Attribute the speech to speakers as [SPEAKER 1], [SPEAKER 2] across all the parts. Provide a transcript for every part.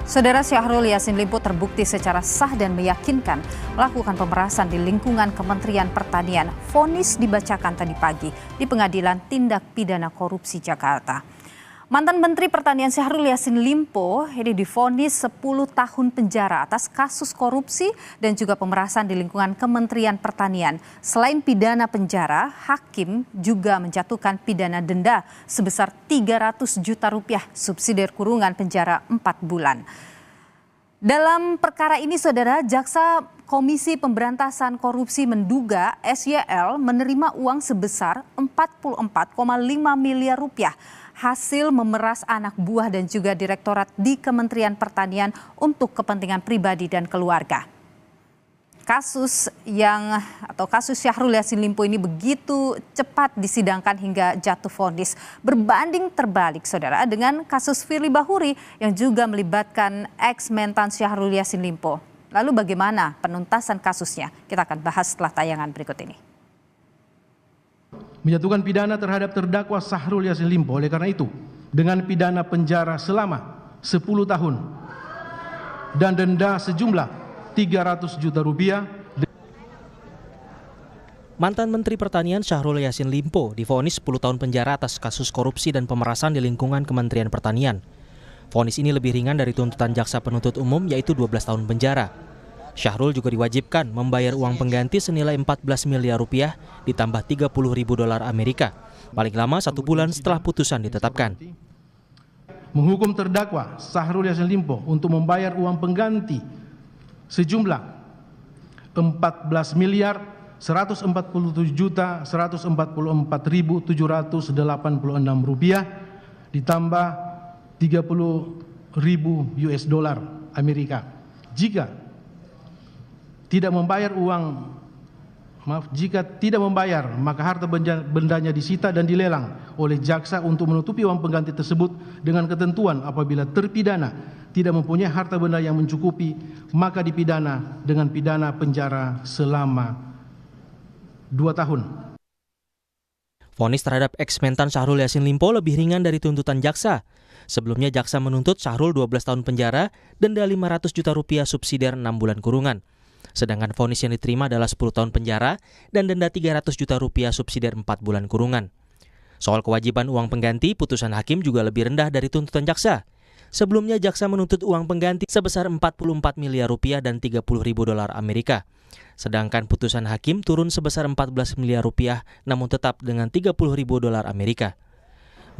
[SPEAKER 1] Saudara Syahrul Yassin Limpo terbukti secara sah dan meyakinkan melakukan pemerasan di lingkungan Kementerian Pertanian. Vonis dibacakan tadi pagi di Pengadilan Tindak Pidana Korupsi Jakarta. Mantan Menteri Pertanian Syahrul Yassin Limpo ini divonis 10 tahun penjara atas kasus korupsi dan juga pemerasan di lingkungan Kementerian Pertanian. Selain pidana penjara, hakim juga menjatuhkan pidana denda sebesar 300 juta rupiah, subsidiar kurungan penjara 4 bulan. Dalam perkara ini, saudara, Jaksa Komisi Pemberantasan Korupsi menduga SYL menerima uang sebesar 44,5 miliar rupiah hasil memeras anak buah dan juga direktorat di Kementerian Pertanian untuk kepentingan pribadi dan keluarga. Kasus Syahrul Yassin Limpo ini begitu cepat disidangkan hingga jatuh vonis. Berbanding terbalik, saudara, dengan kasus Firly Bahuri yang juga melibatkan ex-mentan Syahrul Yassin Limpo. Lalu bagaimana penuntasan kasusnya? Kita akan bahas setelah tayangan berikut ini.
[SPEAKER 2] Menjatuhkan pidana terhadap terdakwa Syahrul Yassin Limpo oleh karena itu dengan pidana penjara selama 10 tahun dan denda sejumlah 300 juta rupiah.
[SPEAKER 3] Mantan Menteri Pertanian Syahrul Yassin Limpo divonis 10 tahun penjara atas kasus korupsi dan pemerasan di lingkungan Kementerian Pertanian. Vonis ini lebih ringan dari tuntutan jaksa penuntut umum, yaitu 12 tahun penjara. Syahrul juga diwajibkan membayar uang pengganti senilai 14 miliar rupiah ditambah 30.000 dolar Amerika, paling lama 1 bulan setelah putusan ditetapkan.
[SPEAKER 2] Menghukum terdakwa Syahrul Yassin Limpo untuk membayar uang pengganti sejumlah 14 miliar 147 juta 144.786 rupiah ditambah 30.000 US dollar Amerika. Jika tidak membayar, maka harta bendanya disita dan dilelang oleh jaksa untuk menutupi uang pengganti tersebut dengan ketentuan apabila terpidana tidak mempunyai harta benda yang mencukupi, maka dipidana dengan pidana penjara selama 2 tahun.
[SPEAKER 3] Vonis terhadap ex-mentan Syahrul Yassin Limpo lebih ringan dari tuntutan jaksa. Sebelumnya jaksa menuntut Syahrul 12 tahun penjara, denda 500 juta rupiah subsidiar 6 bulan kurungan. Sedangkan vonis yang diterima adalah 10 tahun penjara dan denda 300 juta rupiah subsidiar 4 bulan kurungan. Soal kewajiban uang pengganti, putusan hakim juga lebih rendah dari tuntutan jaksa. Sebelumnya jaksa menuntut uang pengganti sebesar 44 miliar rupiah dan 30.000 dolar Amerika. Sedangkan putusan hakim turun sebesar 14 miliar rupiah namun tetap dengan 30.000 dolar Amerika.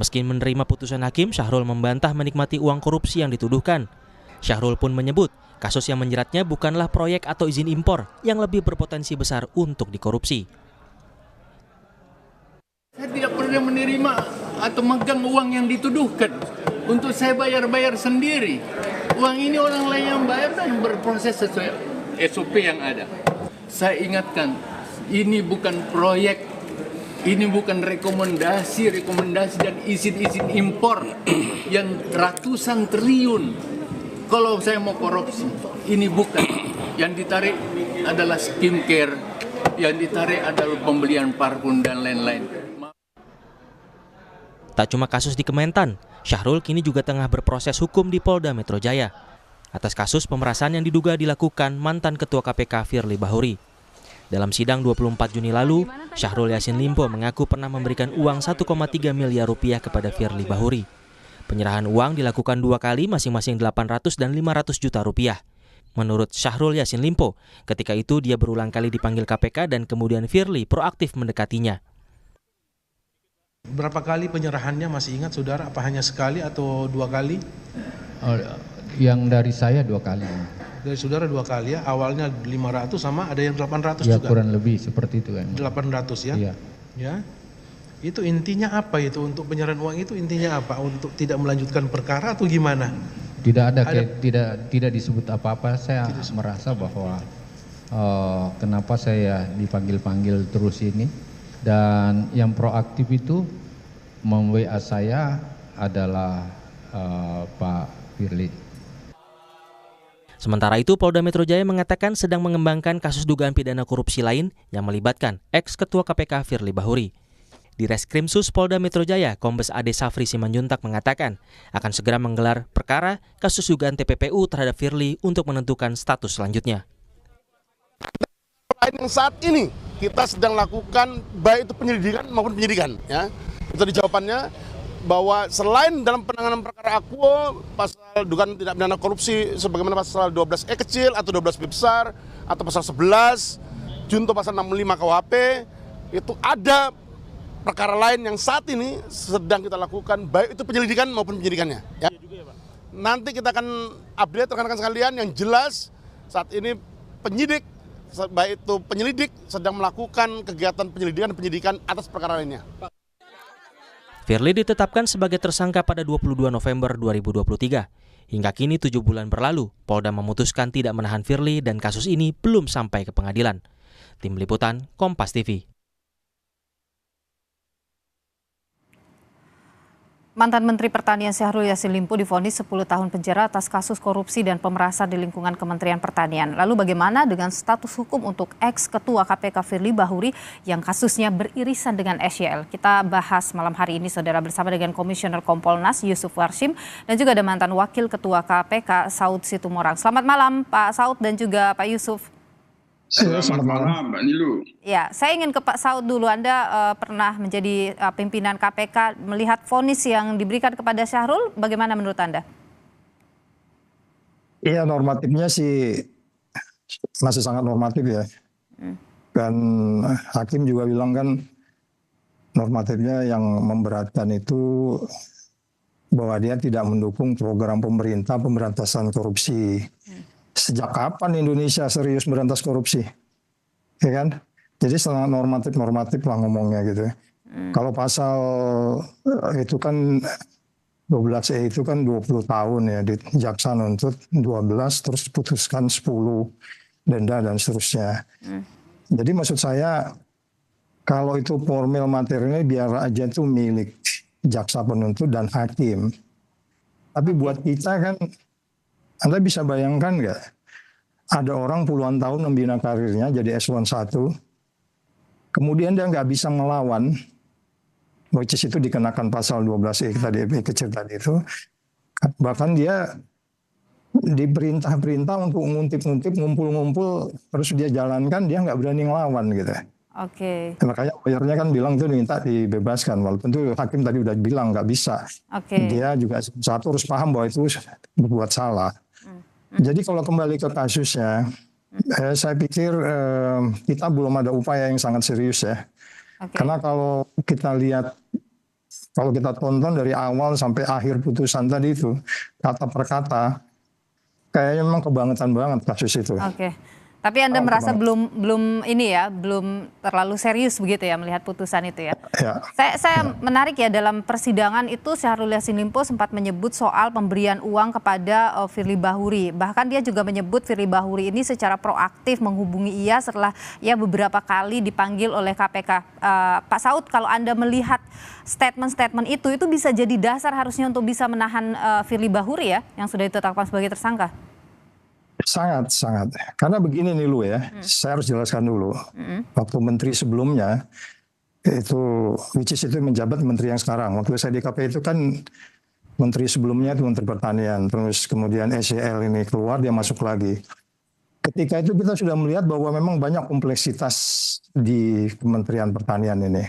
[SPEAKER 3] Meski menerima putusan hakim, Syahrul membantah menikmati uang korupsi yang dituduhkan. Syahrul pun menyebut kasus yang menjeratnya bukanlah proyek atau izin impor yang lebih berpotensi besar untuk dikorupsi.
[SPEAKER 4] Saya tidak pernah menerima atau megang uang yang dituduhkan untuk saya bayar sendiri. Uang ini orang lain yang bayar dan berproses sesuai SOP yang ada. Saya ingatkan, ini bukan proyek, ini bukan rekomendasi dan izin impor yang ratusan triliun. Kalau saya mau korupsi, ini bukan. Yang ditarik adalah skincare, yang ditarik adalah pembelian parfum dan lain-lain.
[SPEAKER 3] Tak cuma kasus di Kementan, Syahrul kini juga tengah berproses hukum di Polda Metro Jaya atas kasus pemerasan yang diduga dilakukan mantan Ketua KPK Firly Bahuri. Dalam sidang 24 Juni lalu, Syahrul Yassin Limpo mengaku pernah memberikan uang 1,3 miliar rupiah kepada Firly Bahuri. Penyerahan uang dilakukan 2 kali masing-masing 800 dan 500 juta rupiah. Menurut Syahrul Yassin Limpo, ketika itu dia berulang kali dipanggil KPK dan kemudian Firly proaktif mendekatinya.
[SPEAKER 2] Berapa kali penyerahannya masih ingat, saudara? Apa hanya sekali atau 2 kali?
[SPEAKER 5] Yang dari saya 2 kali.
[SPEAKER 2] Dari saudara 2 kali ya? Awalnya 500 sama ada yang 800
[SPEAKER 5] ya,
[SPEAKER 2] juga?
[SPEAKER 5] Kurang lebih seperti itu kan.
[SPEAKER 2] 800 ya?
[SPEAKER 5] Iya.
[SPEAKER 2] Ya. Itu intinya apa itu? Untuk penyerahan uang itu intinya apa? Untuk tidak melanjutkan perkara atau gimana?
[SPEAKER 5] Tidak ada tidak disebut apa-apa. Saya merasa bahwa kenapa saya dipanggil-panggil terus ini, dan yang proaktif itu mem-WA saya adalah Pak Firly.
[SPEAKER 3] Sementara itu, Polda Metro Jaya mengatakan sedang mengembangkan kasus dugaan pidana korupsi lain yang melibatkan ex-ketua KPK Firly Bahuri. Di Reskrimsus Polda Metro Jaya, Kombes Ade Safri Simanjuntak mengatakan akan segera menggelar perkara kasus dugaan TPPU terhadap Firly untuk menentukan status selanjutnya.
[SPEAKER 6] Yang saat ini kita sedang lakukan baik itu penyelidikan maupun penyidikan, ya. Itu di jawabannya bahwa selain dalam penanganan perkara akuo pasal dugaan tindak pidana korupsi sebagaimana pasal 12E kecil atau 12B besar atau pasal 11 junto pasal 65 KUHP, itu ada perkara lain yang saat ini sedang kita lakukan, baik itu penyelidikan maupun penyidikannya. Ya. Nanti kita akan update rekan-rekan sekalian, yang jelas saat ini penyidik, baik itu penyelidik sedang melakukan kegiatan penyelidikan dan penyidikan atas perkara lainnya.
[SPEAKER 3] Firly ditetapkan sebagai tersangka pada 22 November 2023. Hingga kini 7 bulan berlalu, Polda memutuskan tidak menahan Firly dan kasus ini belum sampai ke pengadilan. Tim Liputan, Kompas TV.
[SPEAKER 1] Mantan Menteri Pertanian Syahrul Yassin Limpo divonis 10 tahun penjara atas kasus korupsi dan pemerasan di lingkungan Kementerian Pertanian. Lalu bagaimana dengan status hukum untuk ex-ketua KPK Firly Bahuri yang kasusnya beririsan dengan SYL? Kita bahas malam hari ini, saudara, bersama dengan Komisioner Kompolnas Yusuf Warshim dan juga ada mantan Wakil Ketua KPK Saud Situmorang. Selamat malam Pak Saud dan juga Pak Yusuf.
[SPEAKER 7] Selamat malam, Mbak Nilu.
[SPEAKER 1] Ya, saya ingin ke Pak Saud dulu. Anda pernah menjadi pimpinan KPK, melihat vonis yang diberikan kepada Syahrul, bagaimana menurut Anda?
[SPEAKER 7] Iya, normatifnya sih masih sangat normatif ya. Dan hakim juga bilang kan normatifnya yang memberatkan itu bahwa dia tidak mendukung program pemerintah pemberantasan korupsi. Sejak kapan Indonesia serius berantas korupsi? Ya kan? Jadi sangat normatif lah ngomongnya gitu. Kalau pasal itu kan 12E itu kan 20 tahun ya, di jaksa nuntut 12 terus putuskan 10 denda dan seterusnya. Jadi maksud saya kalau itu formil materialnya biar aja itu milik jaksa penuntut dan hakim. Tapi buat kita kan, Anda bisa bayangkan nggak? Ada orang puluhan tahun membina karirnya jadi eselon 1, kemudian dia nggak bisa melawan, which is itu dikenakan pasal 12E tadi, kecil tadi itu, bahkan dia diperintah-perintah untuk nguntip-nguntip, ngumpul-ngumpul, terus dia jalankan, dia nggak berani ngelawan gitu.
[SPEAKER 1] Oke.
[SPEAKER 7] Makanya lawyernya kan bilang itu minta dibebaskan, walaupun itu hakim tadi udah bilang nggak bisa. Dia juga satu harus paham bahwa itu berbuat salah. Jadi kalau kembali ke kasusnya, saya pikir kita belum ada upaya yang sangat serius ya. Karena kalau kita lihat, kalau kita tonton dari awal sampai akhir putusan tadi itu, kata per kata, kayaknya memang kebangetan banget kasus itu.
[SPEAKER 1] Tapi Anda merasa belum terlalu serius begitu ya melihat putusan itu ya. Saya menarik ya, dalam persidangan itu Syahrul Yassin Limpo sempat menyebut soal pemberian uang kepada Firly Bahuri. Bahkan dia juga menyebut Firly Bahuri ini secara proaktif menghubungi ia setelah ia beberapa kali dipanggil oleh KPK. Pak Saud, kalau Anda melihat statement-statement itu bisa jadi dasar harusnya untuk bisa menahan Firly Bahuri ya yang sudah ditetapkan sebagai tersangka.
[SPEAKER 7] Sangat. Karena begini nih Lu ya, saya harus jelaskan dulu. Waktu menteri sebelumnya, itu which is itu menjabat menteri yang sekarang. Waktu saya di KPI itu kan menteri sebelumnya itu Menteri Pertanian. Terus kemudian SYL ini keluar, dia masuk lagi. Ketika itu kita sudah melihat bahwa memang banyak kompleksitas di Kementerian Pertanian ini.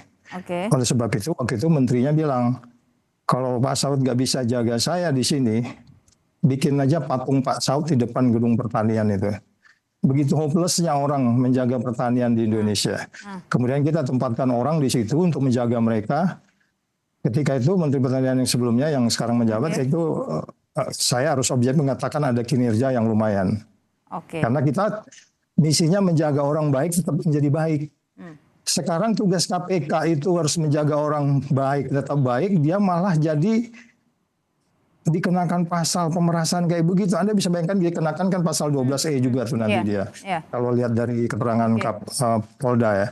[SPEAKER 7] Oleh sebab itu, waktu itu menterinya bilang, kalau Pak Saud nggak bisa jaga saya di sini, bikin aja patung Pak Saud di depan gedung pertanian itu. Begitu hopelessnya orang menjaga pertanian di Indonesia. Kemudian kita tempatkan orang di situ untuk menjaga mereka. Ketika itu Menteri Pertanian yang sebelumnya yang sekarang menjabat itu saya harus objektif mengatakan ada kinerja yang lumayan. Karena kita misinya menjaga orang baik tetap menjadi baik. Sekarang tugas KPK itu harus menjaga orang baik tetap baik, dia malah jadi dikenakan pasal pemerasan kayak begitu. Anda bisa bayangkan dia kenakan kan pasal 12E juga tuh nanti dia. Kalau lihat dari keterangan Polda ya.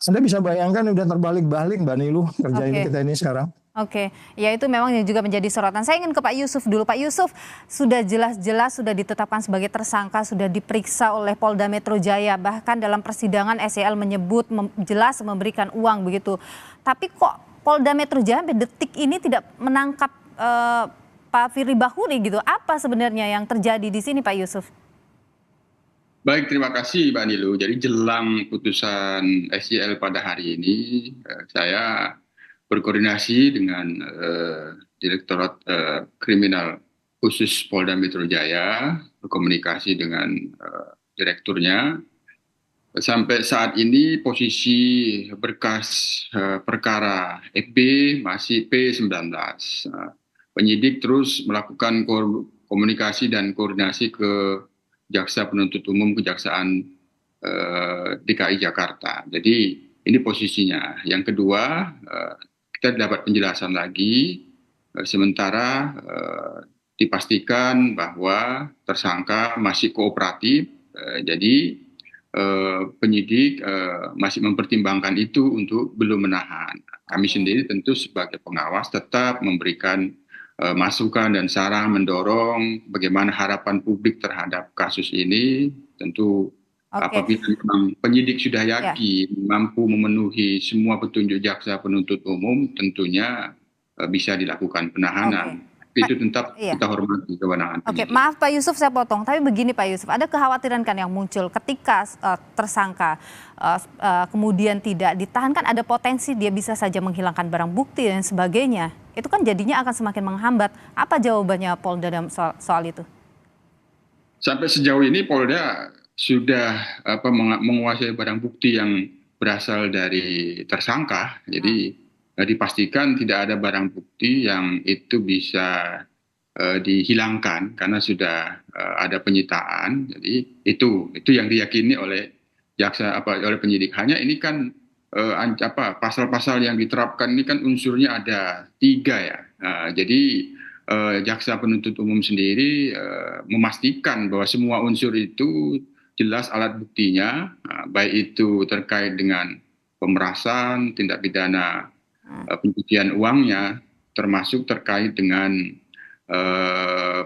[SPEAKER 7] Anda bisa bayangkan udah terbalik-balik Mbak Nilu kerja ini kita ini sekarang.
[SPEAKER 1] Oke, ya itu memang yang juga menjadi sorotan. Saya ingin ke Pak Yusuf dulu. Pak Yusuf, sudah jelas-jelas sudah ditetapkan sebagai tersangka, sudah diperiksa oleh Polda Metro Jaya. Bahkan dalam persidangan SEL menyebut jelas memberikan uang begitu. Tapi kok Polda Metro Jaya sampai detik ini tidak menangkap Pak Firly Bahuri gitu? Apa sebenarnya yang terjadi di sini, Pak Yusuf?
[SPEAKER 8] Baik, terima kasih Mbak Nilu. Jadi jelang putusan SEL pada hari ini, saya berkoordinasi dengan Direktorat Kriminal Khusus Polda Metro Jaya, berkomunikasi dengan direkturnya. Sampai saat ini posisi berkas perkara FB masih P19. Penyidik terus melakukan komunikasi dan koordinasi ke Jaksa Penuntut Umum Kejaksaan DKI Jakarta. Jadi ini posisinya. Yang kedua, kita dapat penjelasan lagi, sementara dipastikan bahwa tersangka masih kooperatif, jadi penyidik masih mempertimbangkan itu untuk belum menahan. Kami sendiri tentu sebagai pengawas tetap memberikan masukan dan saran, mendorong bagaimana harapan publik terhadap kasus ini. Tentu apabila memang penyidik sudah yakin mampu memenuhi semua petunjuk jaksa penuntut umum, tentunya bisa dilakukan penahanan. Itu tetap kita hormati kewenangan penyidik.
[SPEAKER 1] Maaf Pak Yusuf, saya potong. Tapi begini Pak Yusuf, ada kekhawatiran kan yang muncul ketika tersangka kemudian tidak ditahan, kan ada potensi dia bisa saja menghilangkan barang bukti dan sebagainya. Itu kan jadinya akan semakin menghambat. Apa jawabannya Polda dalam soal itu?
[SPEAKER 8] Sampai sejauh ini Polda sudah menguasai barang bukti yang berasal dari tersangka. Jadi dipastikan tidak ada barang bukti yang itu bisa dihilangkan karena sudah ada penyitaan. Jadi itu yang diyakini oleh jaksa oleh penyidik. Hanya ini kan pasal-pasal yang diterapkan ini kan unsurnya ada 3 ya. Jadi jaksa penuntut umum sendiri memastikan bahwa semua unsur itu jelas alat buktinya, baik itu terkait dengan pemerasan, tindak pidana pencucian uangnya, termasuk terkait dengan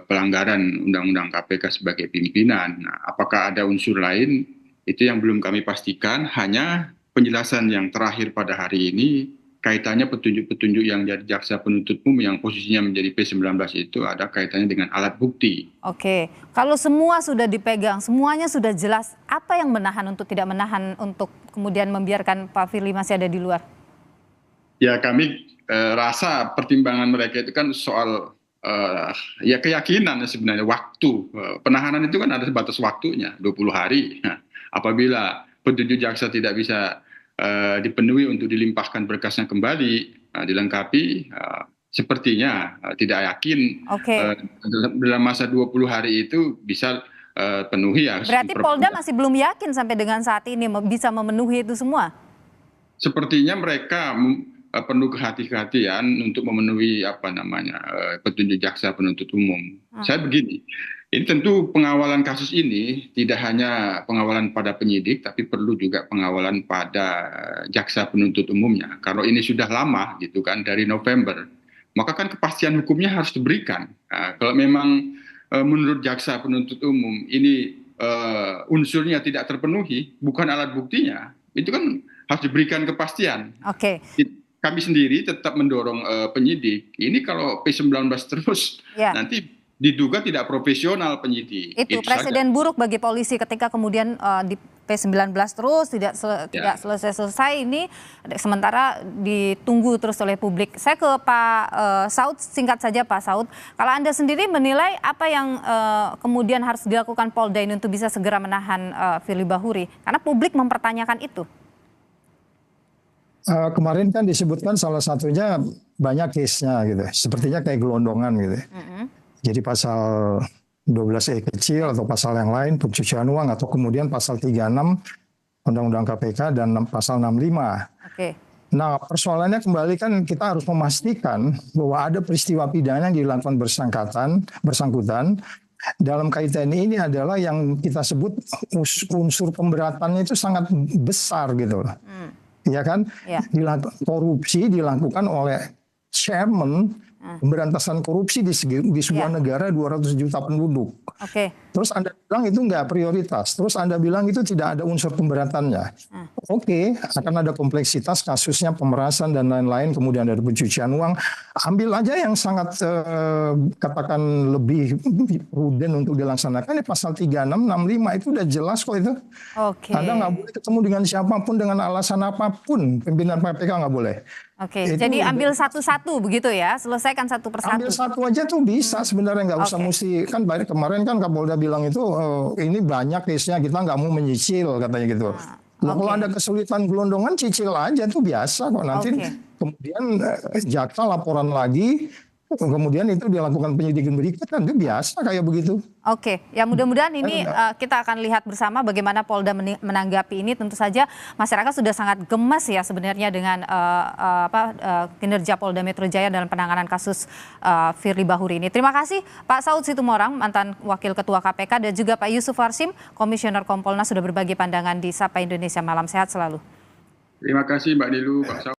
[SPEAKER 8] pelanggaran Undang-Undang KPK sebagai pimpinan. Nah, apakah ada unsur lain? Itu yang belum kami pastikan, hanya penjelasan yang terakhir pada hari ini kaitannya petunjuk-petunjuk yang dari jaksa penuntut umum yang posisinya menjadi P19 itu ada kaitannya dengan alat bukti.
[SPEAKER 1] Oke, kalau semua sudah dipegang, semuanya sudah jelas, apa yang menahan untuk tidak menahan untuk kemudian membiarkan Pak Firly masih ada di luar?
[SPEAKER 8] Ya kami rasa pertimbangan mereka itu kan soal keyakinan sebenarnya, waktu. Penahanan itu kan ada batas waktunya, 20 hari. Nah, apabila petunjuk jaksa tidak bisa dipenuhi untuk dilimpahkan berkasnya kembali, dilengkapi, sepertinya tidak yakin dalam masa 20 hari itu bisa penuhi.
[SPEAKER 1] Berarti Polda masih belum yakin sampai dengan saat ini bisa memenuhi itu semua?
[SPEAKER 8] Sepertinya mereka penuh kehati-hatian untuk memenuhi petunjuk jaksa penuntut umum. Saya begini, ini tentu pengawalan kasus ini tidak hanya pengawalan pada penyidik, tapi perlu juga pengawalan pada jaksa penuntut umumnya. Kalau ini sudah lama gitu kan, dari November, maka kan kepastian hukumnya harus diberikan. Nah, kalau memang menurut jaksa penuntut umum ini unsurnya tidak terpenuhi, bukan alat buktinya, itu kan harus diberikan kepastian. Kami sendiri tetap mendorong penyidik. Ini kalau P19 terus nanti diduga tidak profesional penyidik.
[SPEAKER 1] Itu presiden buruk bagi polisi ketika kemudian di P19 terus tidak selesai-selesai ini, sementara ditunggu terus oleh publik. Saya ke Pak Saud, singkat saja Pak Saud. Kalau Anda sendiri menilai apa yang kemudian harus dilakukan Polda ini untuk bisa segera menahan Firly Bahuri? Karena publik mempertanyakan itu.
[SPEAKER 7] Kemarin kan disebutkan salah satunya banyak case-nya gitu. Sepertinya kayak gelondongan gitu. Jadi pasal 12E kecil atau pasal yang lain, pencucian uang, atau kemudian pasal 36 Undang-Undang KPK dan pasal 65. Nah, persoalannya kembali kan kita harus memastikan bahwa ada peristiwa pidana yang dilakukan bersangkutan. Dalam kaitan ini adalah yang kita sebut unsur pemberatannya itu sangat besar gitu loh. Ya kan? Korupsi dilakukan oleh chairman pemberantasan korupsi di sebuah negara 200 juta penduduk.
[SPEAKER 1] Oke.
[SPEAKER 7] Terus Anda bilang itu nggak prioritas. Terus Anda bilang itu tidak ada unsur pemberatannya. Oke, akan ada kompleksitas kasusnya pemerasan dan lain-lain, kemudian ada pencucian uang. Ambil aja yang sangat katakan lebih prudent untuk dilaksanakan. Ini pasal 36, 65 itu udah jelas kok itu.
[SPEAKER 1] Oke.
[SPEAKER 7] Anda nggak boleh ketemu dengan siapapun dengan alasan apapun. Pimpinan KPK nggak boleh.
[SPEAKER 1] Oke,
[SPEAKER 7] Itu
[SPEAKER 1] jadi ambil satu-satu begitu ya, selesaikan satu persatu.
[SPEAKER 7] Ambil satu aja tuh bisa sebenarnya, nggak usah mesti, kan kemarin kan Kapolda bilang itu ini banyak case-nya, kita nggak mau menyicil katanya gitu. Kalau ada kesulitan gelondongan cicil aja tuh biasa kok, nanti kemudian jaksa laporan lagi, kemudian itu dilakukan penyidikan berikutnya, itu biasa kayak begitu.
[SPEAKER 1] Oke, ya mudah-mudahan ini kita akan lihat bersama bagaimana Polda menanggapi ini. Tentu saja masyarakat sudah sangat gemas ya sebenarnya dengan kinerja Polda Metro Jaya dalam penanganan kasus Firly Bahuri ini. Terima kasih Pak Saud Situmorang, mantan Wakil Ketua KPK, dan juga Pak Yusuf Warsim, Komisioner Kompolnas, sudah berbagi pandangan di Sapa Indonesia Malam. Sehat selalu.
[SPEAKER 8] Terima kasih Mbak Nilu, Pak Saud.